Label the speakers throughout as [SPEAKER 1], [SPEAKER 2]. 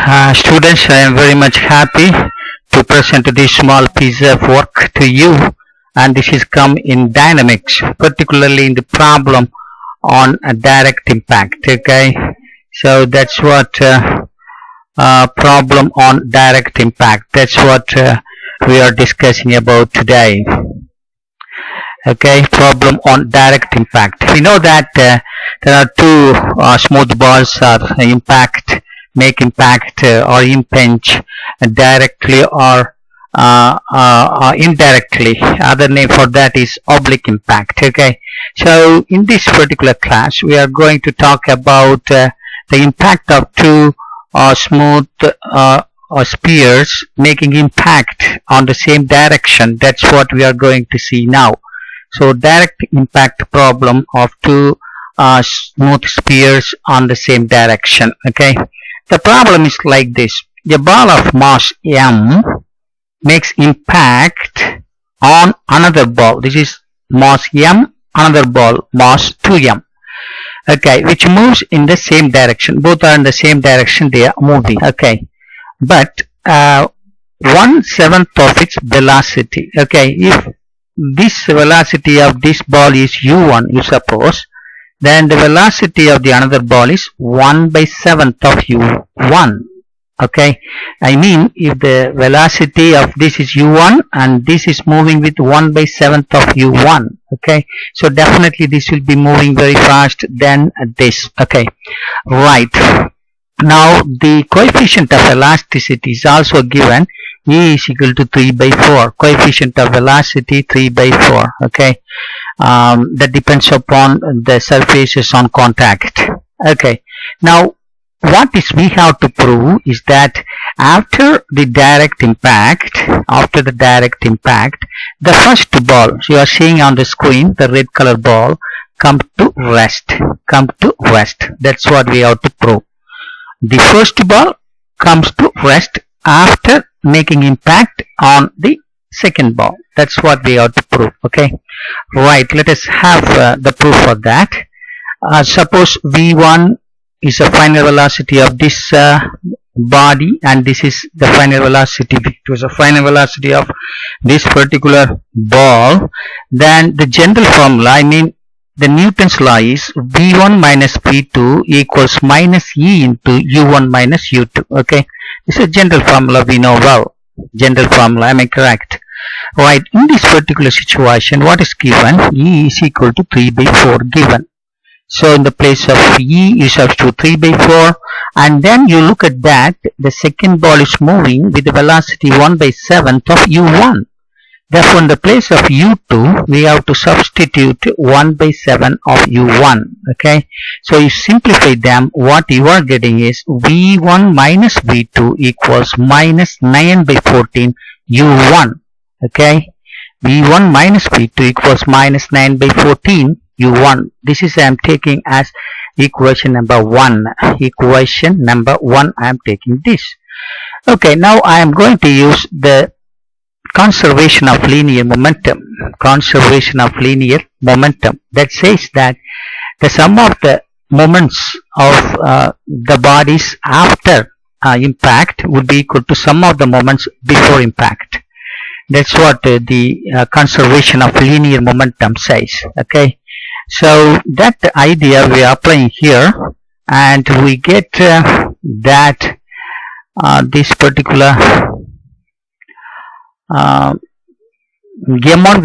[SPEAKER 1] Students, I am very much happy to present this small piece of work to you, and this is come in dynamics, particularly in the problem on a direct impact. Okay, so that's what problem on direct impact. That's what we are discussing about today. Okay, problem on direct impact. We know that there are two smooth balls make impact or impinge directly or indirectly. Other name for that is oblique impact. Okay, so in this particular class we are going to talk about the impact of two smooth spheres making impact on the same direction. That's what we are going to see now. So direct impact problem of two smooth spheres on the same direction. Okay, the problem is like this: the ball of mass m makes impact on another ball. This is mass m, another ball mass 2m. Okay, which moves in the same direction. Both are in the same direction, they are moving. Okay, but 1/7 of its velocity. Okay, if this velocity of this ball is u1, you suppose, then the velocity of the another ball is 1/7 of u1. Okay, I mean, if the velocity of this is u1 and this is moving with 1/7 of u1. Okay, so definitely this will be moving very fast than this. Okay, right. Now the coefficient of elasticity is also given. E is equal to 3/4. Coefficient of velocity 3/4. Okay, that depends upon the surfaces on contact. Okay, now what is we have to prove is that after the direct impact, the first ball, so you are seeing on the screen, the red color ball, come to rest. That's what we have to prove. The first ball comes to rest after making impact on the second ball. That's what we have to prove. Okay, right, let us have the proof for that. Suppose v1 is the final velocity of this body, and this is the final velocity. It was the final velocity of this particular ball. Then the general formula, I mean the Newton's law, is v1 minus v2 equals minus e into u1 minus u2. Okay, this is a general formula we know well. General formula, am I correct? Right, in this particular situation, what is given? E is equal to 3/4 given. So in the place of E, you substitute 3/4, and then you look at that, the second ball is moving with the velocity 1/7 of u1. Therefore, in the place of u2, we have to substitute 1/7 of u1. Okay, so you simplify them, what you are getting is v1 minus v2 equals minus 9/14 u1. Okay, v1 minus v2 equals minus 9/14 u1. This is I am taking as equation number 1. Equation number 1, I am taking this. Okay, now I am going to use the conservation of linear momentum. That says that the sum of the moments of the bodies after impact would be equal to sum of the moments before impact. That's what the conservation of linear momentum says. Okay, so that idea we are applying here, and we get that this particular m1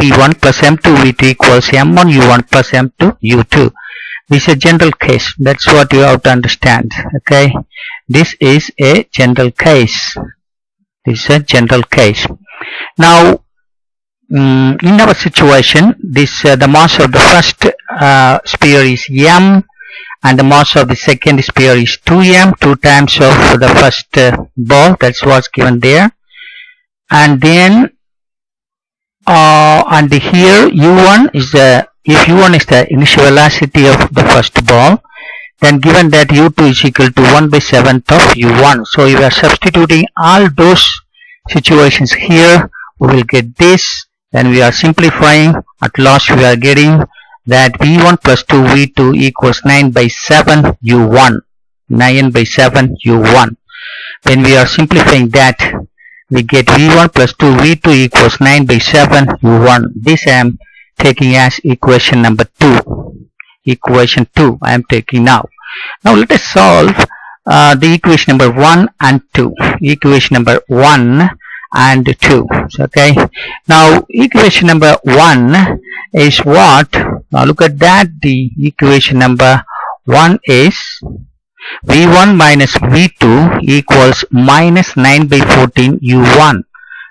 [SPEAKER 1] v1 plus m2 v2 equals m1 u1 plus m2 u2. This is a general case. That's what you have to understand. Okay, this is a general case. Now in our situation, this the mass of the first sphere is m, and the mass of the second sphere is 2m, 2 times of the first ball. That's what's given there. And then and here u1 is the, if u1 is the initial velocity of the first ball, then given that u2 is equal to 1/7 of u1. So if we are substituting all those situations here, we will get this. Then we are simplifying. At last we are getting that v1 plus 2v2 equals 9/7 u1. 9/7 u1. When we are simplifying that, we get v1 plus 2v2 equals 9 by 7 u1. This I am taking as equation number 2. Equation 2 I am taking now. Now let us solve the equation number 1 and 2. Equation number 1 and 2. Okay. Now equation number 1 is what? Now look at that. The equation number 1 is v1 minus v2 equals minus 9 by 14 u1.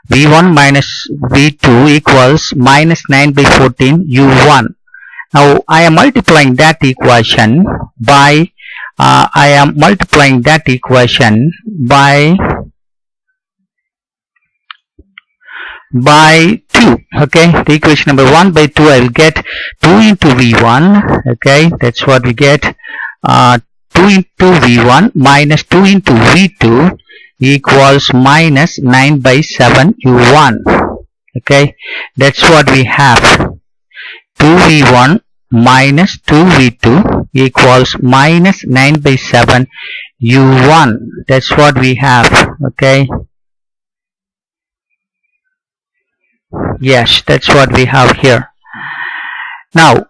[SPEAKER 1] v1 minus v2 equals minus 9 by 14 u1. Now I am multiplying that equation by by 2. Okay, the equation number 1 by 2, I will get 2 into v1. Okay, that's what we get. 2 into v1 minus 2 into v2 equals minus 9 by 7 u1. Okay, that's what we have. 2v1 minus 2v2 equals minus 9 by 7 u1. That's what we have. Okay. Yes, that's what we have here. Now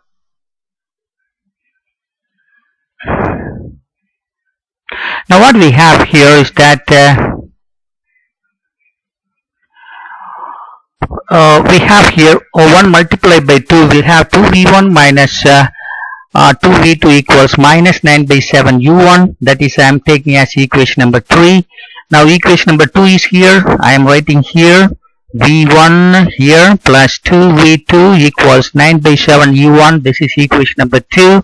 [SPEAKER 1] what we have here is that we have here 1 multiplied by 2. We have 2v1 minus 2v2 equals minus 9 by 7 u1. That is, I am taking as equation number 3. Now equation number 2 is here. I am writing here v1 here plus 2v2 equals 9 by 7 u1. This is equation number 2.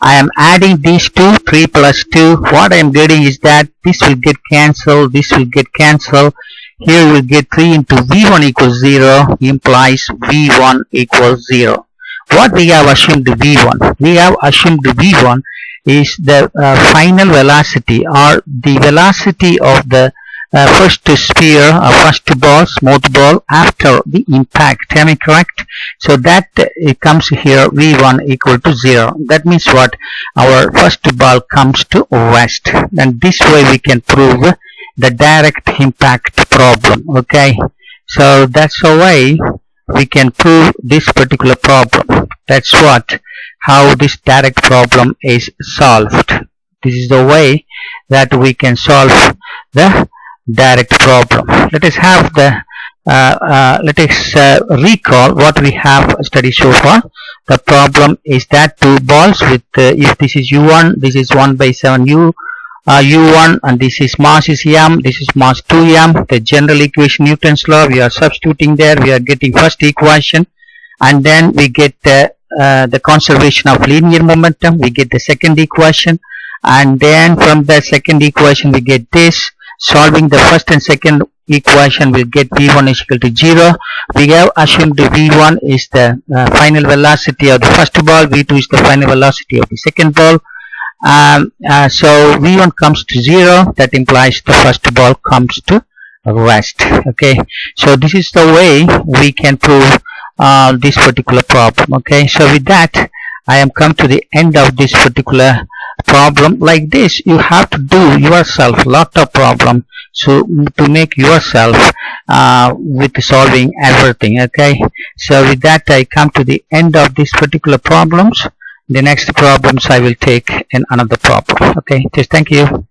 [SPEAKER 1] I am adding these two, 3 plus 2. What I am getting is that this will get cancelled, this will get cancelled. Here we will get 3 into v1 equals 0 implies v1 equals 0. What we have assumed v1? We have assumed v1 is the final velocity or the velocity of the first sphere or first ball, smooth ball after the impact. Am I correct? So that it comes here v1 equal to 0. That means what? Our first ball comes to rest, and this way we can prove the direct impact problem. Okay, so that's the way we can prove this particular problem. That's what, how this direct problem is solved. This is the way that we can solve the direct problem. Let us have the recall what we have studied so far. The problem is that two balls with if this is u1, this is 1 by 7 u1, and this is mass is m, this is mass 2m. The general equation, Newton's law, we are substituting there. We are getting first equation, and then we get the conservation of linear momentum. We get the second equation, and then from the second equation we get this. Solving the first and second equation, will get v1 is equal to 0. We have assumed v1 is the final velocity of the first ball, v2 is the final velocity of the second ball. So v1 comes to 0. That implies the first ball comes to rest. Okay, so this is the way we can prove this particular problem. Okay, so with that I am come to the end of this particular problem. Like this, you have to do yourself lot of problem so to make yourself with solving everything. Okay, so with that I come to the end of this particular problems. The next problems I will take in another problem. Okay, just thank you.